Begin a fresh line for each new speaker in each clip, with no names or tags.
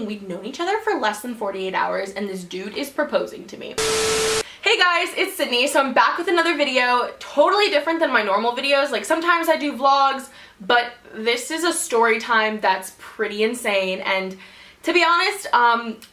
we'd known each other for less than 48 hours and this dude is proposing to me. Hey guys, it's Sydney. So I'm back with another video, totally different than my normal videos. Like sometimes I do vlogs, but this is a story time that's pretty insane. And to be honest,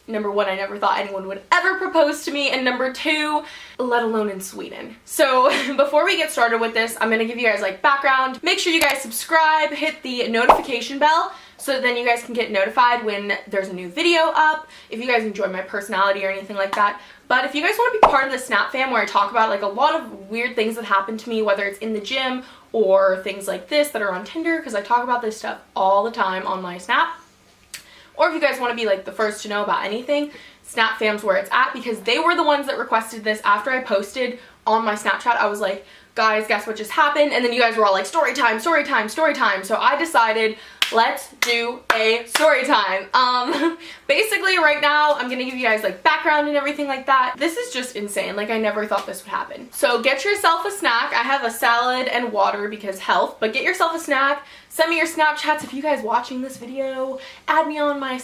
number one, I never thought anyone would ever propose to me, and number two, let alone in Sweden. So before we get started with this, I'm gonna give you guys like background. Make sure you guys subscribe, hit the notification bell, so then you guys can get notified when there's a new video up, if you guys enjoy my personality or anything like that. But if you guys want to be part of the Snap fam, where I talk about like a lot of weird things that happen to me, whether it's in the gym or things like this that are on Tinder, because I talk about this stuff all the time on my Snap. Or if you guys want to be like the first to know about anything, Snap fam's where it's at, because they were the ones that requested this. After I posted on my Snapchat, I was like, guys, guess what just happened? And then you guys were all like, story time, story time, story time. So I decided, let's do a story time. Basically right now I'm gonna give you guys like background and everything like that. This is just insane. Like I never thought this would happen. So get yourself a snack. I have a salad and water because health, but get yourself a snack. Send me your Snapchats if you guys watching this video. Add me on my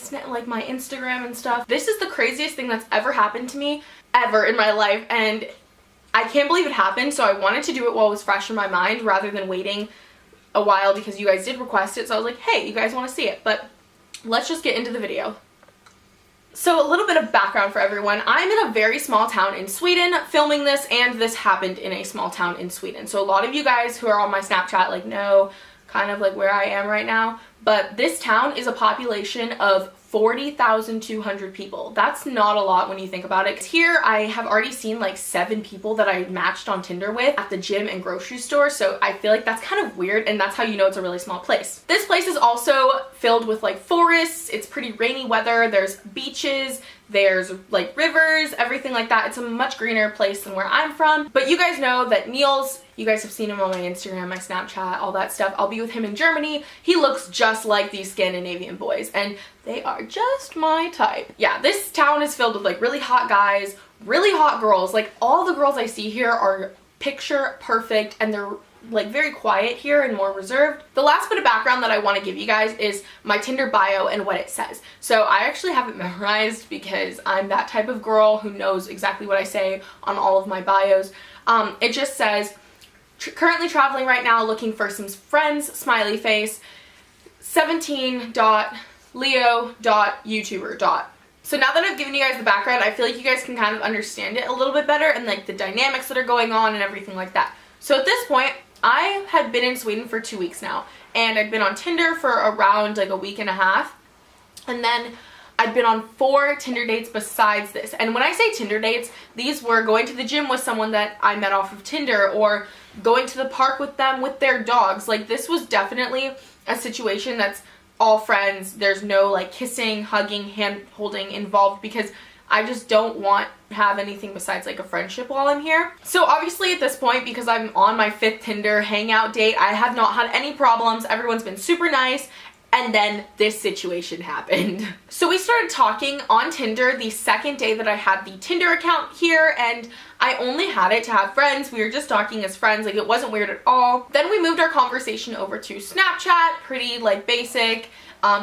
my Instagram and stuff. This is the craziest thing that's ever happened to me ever in my life, and I can't believe it happened. So I wanted to do it while it was fresh in my mind rather than waiting a while, because you guys did request it. So I was like, hey, you guys want to see it? But let's just get into the video. So a little bit of background for everyone. I'm in a very small town in Sweden filming this, and this happened in a small town in Sweden. So a lot of you guys who are on my Snapchat like know kind of like where I am right now, but this town is a population of 40,200 people. That's not a lot when you think about it. Here I have already seen like 7 people that I matched on Tinder with at the gym and grocery store, so I feel like that's kind of weird, and that's how you know it's a really small place. This place is also filled with like forests. It's pretty rainy weather. There's beaches, there's like rivers, everything like that. It's a much greener place than where I'm from. But you guys know that Niels, you guys have seen him on my Instagram, my Snapchat, all that stuff. I'll be with him in Germany. He looks just like these Scandinavian boys, and they are just my type. Yeah, this town is filled with like really hot guys, really hot girls. Like all the girls I see here are picture perfect, and they're like very quiet here and more reserved. The last bit of background that I want to give you guys is my Tinder bio and what it says. So I actually have it memorized because I'm that type of girl who knows exactly what I say on all of my bios. It just says, currently traveling right now, looking for some friends, smiley face, 17.leo.youtuber. So now that I've given you guys the background, I feel like you guys can kind of understand it a little bit better, and like the dynamics that are going on and everything like that. So at this point, I had been in Sweden for 2 weeks now, and I'd been on Tinder for around like a week and a half, and then I'd been on 4 Tinder dates besides this. And when I say Tinder dates, these were going to the gym with someone that I met off of Tinder, or going to the park with them with their dogs. Like this was definitely a situation that's all friends. There's no like kissing, hugging, hand holding involved, because I just don't want to have anything besides like a friendship while I'm here. So obviously at this point, because I'm on my 5th Tinder hangout date, I have not had any problems. Everyone's been super nice. And then this situation happened. So we started talking on Tinder the second day that I had the Tinder account here, and I only had it to have friends. We were just talking as friends, like it wasn't weird at all. Then we moved our conversation over to Snapchat, pretty like basic.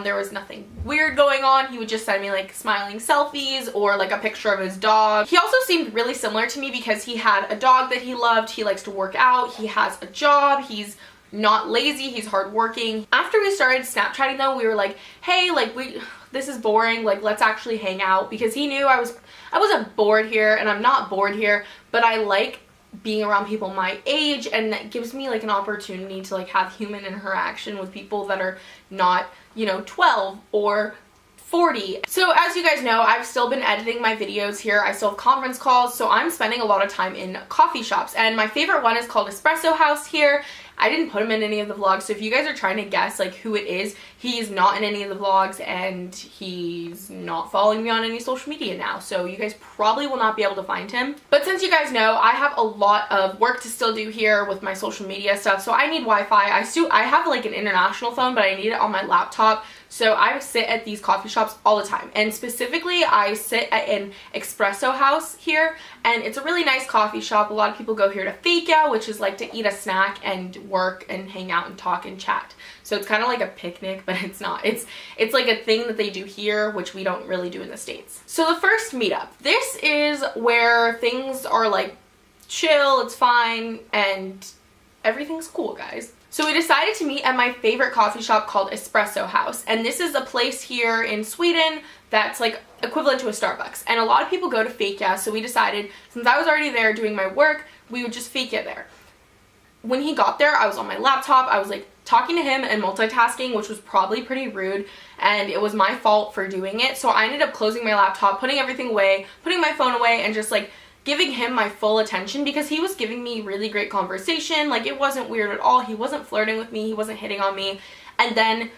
There was nothing weird going on. He would just send me like smiling selfies or like a picture of his dog. He also seemed really similar to me because he had a dog that he loved. He likes to work out. He has a job. He's not lazy. He's hardworking. After we started Snapchatting though, we were like, hey, like this is boring. Like let's actually hang out, because he knew I wasn't bored here, and I'm not bored here, but I like being around people my age, and that gives me like an opportunity to like have human interaction with people that are not, you know, 12 or 40. So as you guys know, I've still been editing my videos here. I still have conference calls, so I'm spending a lot of time in coffee shops, and my favorite one is called Espresso House here. I didn't put him in any of the vlogs, so if you guys are trying to guess like who it is, he's not in any of the vlogs, and he's not following me on any social media now, so you guys probably will not be able to find him. But since you guys know, I have a lot of work to still do here with my social media stuff, so I need Wi-Fi. I have like an international phone, but I need it on my laptop, So I sit at these coffee shops all the time, and specifically I sit at an espresso house here, and it's a really nice coffee shop. A lot of people go here to fake out, which is like to eat a snack and work and hang out and talk and chat. So it's kind of like a picnic, but it's not. It's like a thing that they do here, which we don't really do in the States. So the first meetup. This is where things are like chill, it's fine, and everything's cool, guys. So we decided to meet at my favorite coffee shop called Espresso House, and this is a place here in Sweden that's like equivalent to a Starbucks, and a lot of people go to Fika, so we decided, since I was already there doing my work, we would just Fika there. When he got there, I was on my laptop, I was like talking to him and multitasking, which was probably pretty rude, and it was my fault for doing it. So I ended up closing my laptop, putting everything away, putting my phone away, and just like giving him my full attention, because he was giving me really great conversation. Like, it wasn't weird at all. He wasn't flirting with me, he wasn't hitting on me. And then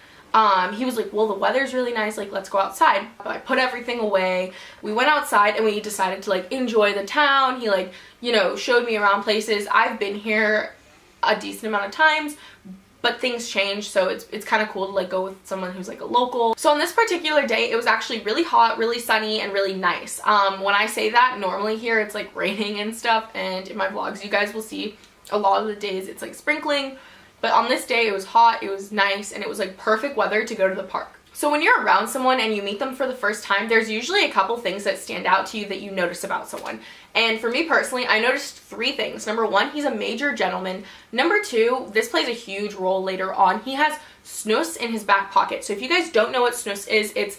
he was like, well, the weather's really nice, like, let's go outside. But I put everything away, we went outside, and we decided to like enjoy the town. He like, you know, showed me around places. I've been here a decent amount of times, but things change, so it's kind of cool to like go with someone who's like a local. So on this particular day, it was actually really hot, really sunny, and really nice. When I say that, normally here it's like raining and stuff, and in my vlogs you guys will see a lot of the days it's like sprinkling, but on this day it was hot, it was nice, and it was like perfect weather to go to the park. So when you're around someone and you meet them for the first time, there's usually a couple things that stand out to you that you notice about someone. And for me personally, I noticed 3 things. Number 1, he's a major gentleman. Number 2, this plays a huge role later on. He has snus in his back pocket. So if you guys don't know what snus is, it's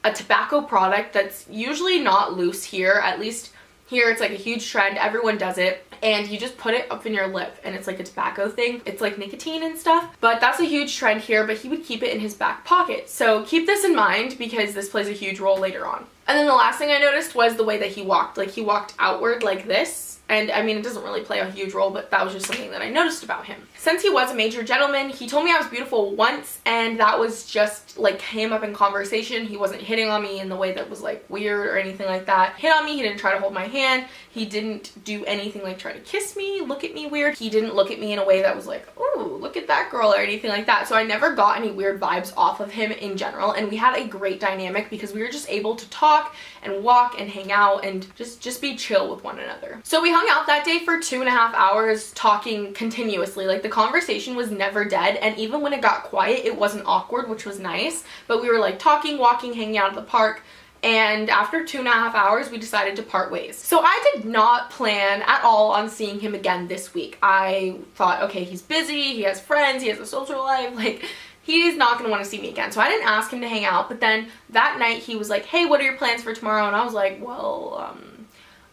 a tobacco product that's usually not loose here. At least here it's like a huge trend. Everyone does it. And you just put it up in your lip, and it's like a tobacco thing. It's like nicotine and stuff, but that's a huge trend here, but he would keep it in his back pocket. So keep this in mind, because this plays a huge role later on. And then the last thing I noticed was the way that he walked. Like, he walked outward like this. And I mean, it doesn't really play a huge role, but that was just something that I noticed about him. Since he was a major gentleman, he told me I was beautiful once, and that was just like came up in conversation. He wasn't hitting on me in the way that was like weird or anything like that. Hit on me, he didn't try to hold my hand, he didn't do anything like try to kiss me, look at me weird. He didn't look at me in a way that was like, ooh, look at that girl, or anything like that. So I never got any weird vibes off of him in general, and we had a great dynamic because we were just able to talk and walk and hang out and just be chill with one another. So we hung out that day for 2.5 hours, talking continuously. Like, the conversation was never dead, and even when it got quiet, it wasn't awkward, which was nice. But we were like talking, walking, hanging out at the park, and after 2.5 hours, we decided to part ways. So I did not plan at all on seeing him again this week. I thought, okay, he's busy, he has friends, he has a social life, like, he's not going to want to see me again. So I didn't ask him to hang out, but then that night he was like, hey, what are your plans for tomorrow? And I was like, well,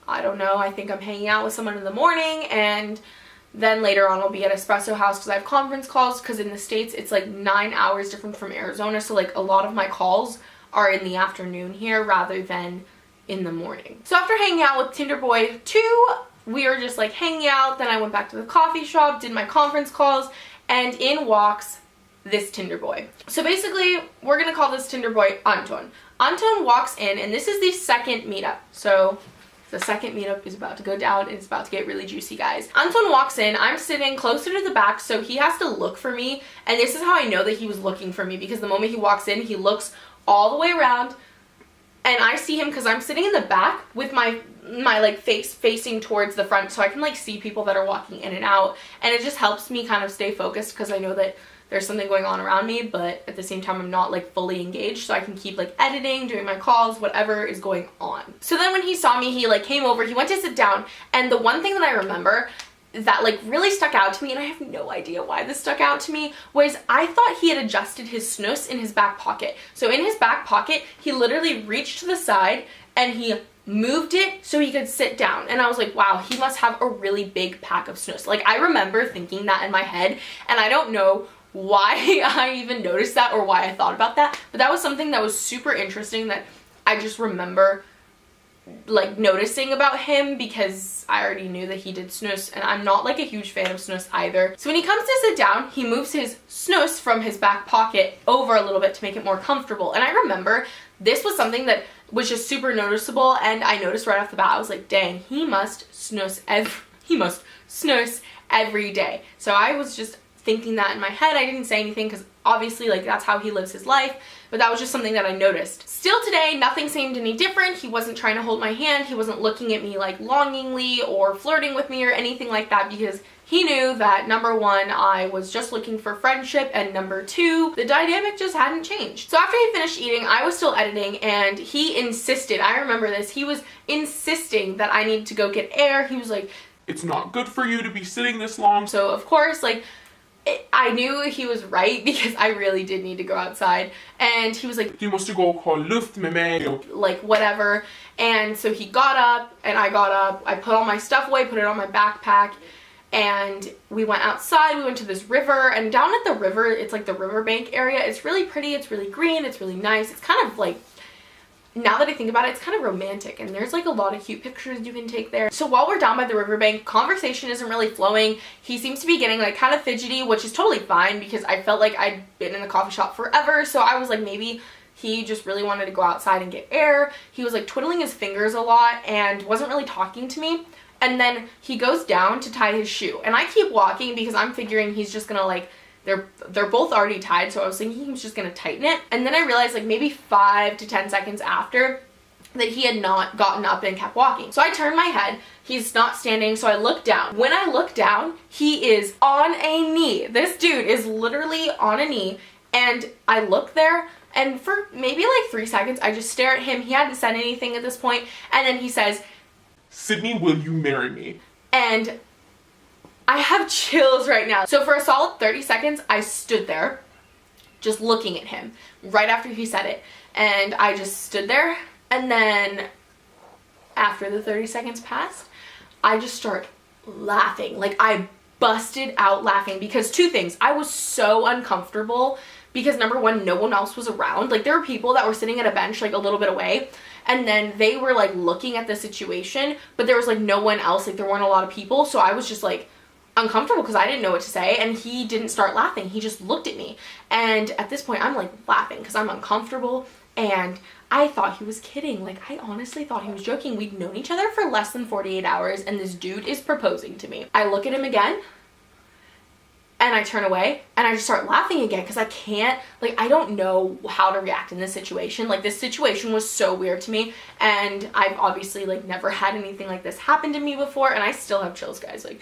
I don't know. I think I'm hanging out with someone in the morning, and then later on I'll be at Espresso House because I have conference calls, because in the States it's like 9 hours different from Arizona. So like a lot of my calls are in the afternoon here rather than in the morning. So after hanging out with Tinder Boy 2, we were just like hanging out. Then I went back to the coffee shop, did my conference calls, and in walks this Tinder boy. So basically, we're gonna call this Tinder boy Anton. Anton walks in, and this is the second meetup. So the second meetup is about to go down. It's about to get really juicy, guys. Anton walks in. I'm sitting closer to the back, so he has to look for me. And this is how I know that he was looking for me, because the moment he walks in, he looks all the way around, and I see him because I'm sitting in the back with my like face facing towards the front, so I can like see people that are walking in and out, and it just helps me kind of stay focused because I know that there's something going on around me, but at the same time I'm not like fully engaged, so I can keep like editing, doing my calls, whatever is going on. So then when he saw me, he like came over, he went to sit down, and the one thing that I remember that like really stuck out to me, and I have no idea why this stuck out to me, was I thought he had adjusted his snus in his back pocket. So in his back pocket, he literally reached to the side and he moved it so he could sit down, and I was like, wow, he must have a really big pack of snus. Like, I remember thinking that in my head, and I don't know why I even noticed that or why I thought about that, but that was something that was super interesting that I just remember like noticing about him, because I already knew that he did snus, and I'm not like a huge fan of snus either. So when he comes to sit down, he moves his snus from his back pocket over a little bit to make it more comfortable. And I remember this was something that was just super noticeable, and I noticed right off the bat, I was like, dang, he must snus every day. So I was just thinking that in my head. I didn't say anything because obviously like that's how he lives his life, but that was just something that I noticed. Still today, nothing seemed any different. He wasn't trying to hold my hand. He wasn't looking at me like longingly or flirting with me or anything like that, because he knew that number one, I was just looking for friendship, and number two, the dynamic just hadn't changed. So after he finished eating, I was still editing, and he insisted, I remember this, he was insisting that I need to go get air. He was like,
"It's not good for you to be sitting this long."
So of course, like, I knew he was right, because I really did need to go outside. And he was like,
"Du måste gå och ha luft med mig."
Like, whatever. And so he got up, and I got up. I put all my stuff away, put it on my backpack, and we went outside. We went to this river, and down at the river, it's like the riverbank area. It's really pretty. It's really green. It's really nice. It's kind of like, now that I think about it, it's kind of romantic, and there's like a lot of cute pictures you can take there. So while we're down by the riverbank, conversation isn't really flowing. He seems to be getting like kind of fidgety, which is totally fine, because I felt like I'd been in the coffee shop forever. So I was like, maybe he just really wanted to go outside and get air. He was like twiddling his fingers a lot and wasn't really talking to me. And then he goes down to tie his shoe, and I keep walking because I'm figuring he's just gonna like, they're both already tied, so I was thinking he was just gonna tighten it. And then I realized, like, maybe 5 to 10 seconds after, that he had not gotten up and kept walking. So I turned my head, he's not standing, so I look down. When I look down, he is on a knee. This dude is literally on a knee, and I look there, and for maybe like 3 seconds, I just stare at him. He hadn't said anything at this point, and then he says,
"Sydney, will you marry me?"
And I have chills right now. So for a solid 30 seconds, I stood there just looking at him right after he said it. And I just stood there, and then after the 30 seconds passed, I just start laughing. Like, I busted out laughing, because two things. I was so uncomfortable because number one, no one else was around. Like, there were people that were sitting at a bench like a little bit away, and then they were like looking at the situation, but there was like no one else. Like, there weren't a lot of people, so I was just like uncomfortable because I didn't know what to say. And he didn't start laughing. He just looked at me, and at this point I'm like laughing because I'm uncomfortable, and I thought he was kidding. Like, I honestly thought he was joking. We'd known each other for less than 48 hours, and this dude is proposing to me. I look at him again, and I turn away, and I just start laughing again, because I can't, like, I don't know how to react in this situation. Like, this situation was so weird to me, and I've obviously, like, never had anything like this happen to me before, and I still have chills, guys. Like,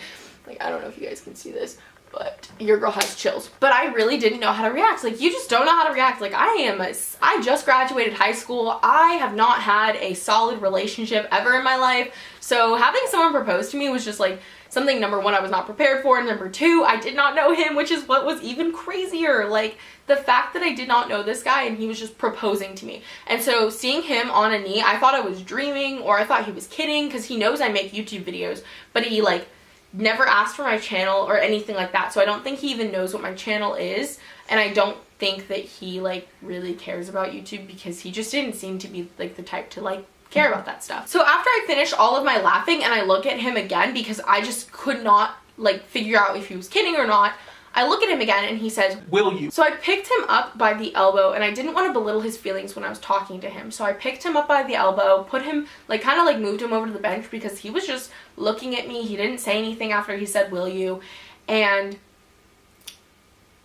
I don't know if you guys can see this, but your girl has chills. But I really didn't know how to react. Like, you just don't know how to react. Like, I just graduated high school. I have not had a solid relationship ever in my life, so having someone propose to me was just, like, something, number one, I was not prepared for, and number two, I did not know him, which is what was even crazier. Like, the fact that I did not know this guy, and he was just proposing to me. And so seeing him on a knee, I thought I was dreaming, or I thought he was kidding, because he knows I make YouTube videos, but he, like, never asked for my channel or anything like that. So I don't think he even knows what my channel is, and I don't think that he, like, really cares about YouTube, because he just didn't seem to be, like, the type to, like, care about that stuff. So after I finish all of my laughing and I look at him again, because I just could not, like, figure out if he was kidding or not, I look at him again, and he says,
"Will you?"
So I picked him up by the elbow, and I didn't want to belittle his feelings when I was talking to him. So I picked him up by the elbow, put him, like, kind of like moved him over to the bench, because he was just looking at me. He didn't say anything after he said, "Will you?" And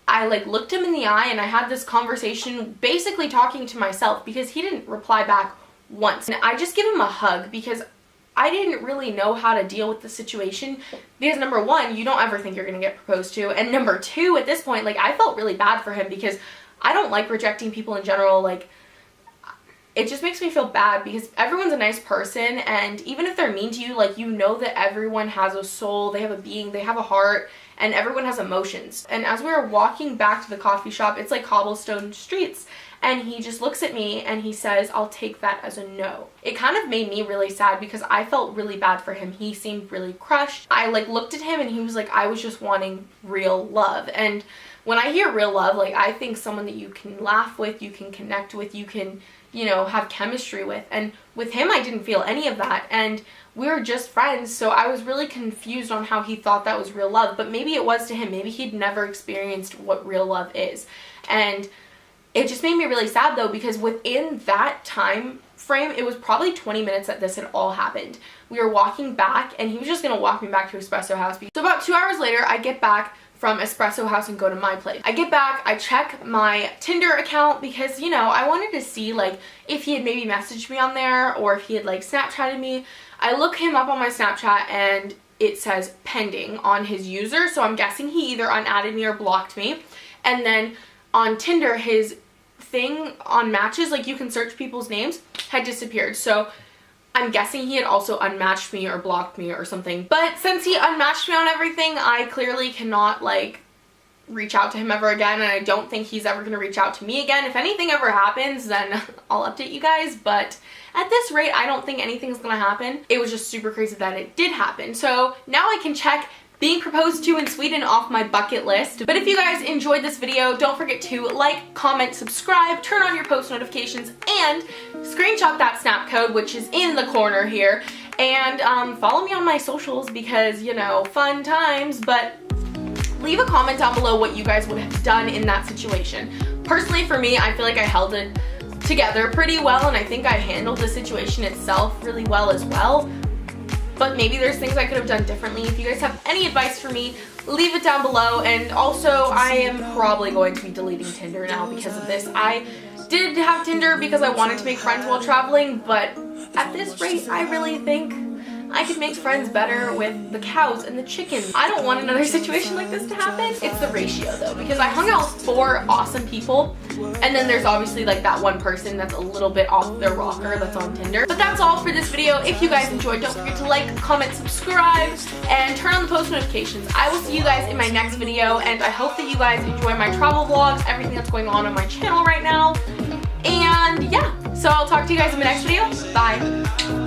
I, like, looked him in the eye, and I had this conversation basically talking to myself, because he didn't reply back once. And I just give him a hug, because I didn't really know how to deal with the situation, because number one, you don't ever think you're gonna get proposed to, and number two, at this point, like, I felt really bad for him, because I don't like rejecting people in general. Like, it just makes me feel bad, because everyone's a nice person, and even if they're mean to you, like, you know that everyone has a soul, they have a being, they have a heart, and everyone has emotions. And as we were walking back to the coffee shop, it's like cobblestone streets, and he just looks at me and he says, "I'll take that as a no." It kind of made me really sad, because I felt really bad for him. He seemed really crushed. I, like, looked at him, and he was like, "I was just wanting real love." And when I hear real love, like, I think someone that you can laugh with, you can connect with, you can, you know, have chemistry with. And with him, I didn't feel any of that, and we were just friends, so I was really confused on how he thought that was real love. But maybe it was to him. Maybe he'd never experienced what real love is. And it just made me really sad, though, because within that time frame, it was probably 20 minutes that this had all happened. We were walking back, and he was just gonna walk me back to Espresso House. So about 2 hours later, I get back from Espresso House and go to my place. I get back, I check my Tinder account because, you know, I wanted to see like if he had maybe messaged me on there or if he had like Snapchatted me. I look him up on my Snapchat and it says pending on his user, so I'm guessing he either unadded me or blocked me. And then on Tinder, his thing on matches, like you can search people's names, had disappeared. So I'm guessing he had also unmatched me or blocked me or something. But since he unmatched me on everything, I clearly cannot like reach out to him ever again, and I don't think he's ever gonna reach out to me again. If anything ever happens, then I'll update you guys, but at this rate, I don't think anything's gonna happen. It was just super crazy that it did happen. So now I can check being proposed to in Sweden off my bucket list. But if you guys enjoyed this video, don't forget to like, comment, subscribe, turn on your post notifications, and screenshot that snap code, which is in the corner here, and follow me on my socials because, you know, fun times. But leave a comment down below what you guys would have done in that situation. Personally, for me, I feel like I held it together pretty well, and I think I handled the situation itself really well as well. But maybe there's things I could have done differently. If you guys have any advice for me, leave it down below. And also, I am probably going to be deleting Tinder now because of this. I did have Tinder because I wanted to make friends while traveling, but at this rate, I really think I could make friends better with the cows and the chickens. I don't want another situation like this to happen. It's the ratio though, because I hung out with 4 awesome people, and then there's obviously like that one person that's a little bit off their rocker that's on Tinder. But that's all for this video. If you guys enjoyed, don't forget to like, comment, subscribe, and turn on the post notifications. I will see you guys in my next video, and I hope that you guys enjoy my travel vlogs, everything that's going on my channel right now. And yeah, so I'll talk to you guys in my next video. Bye.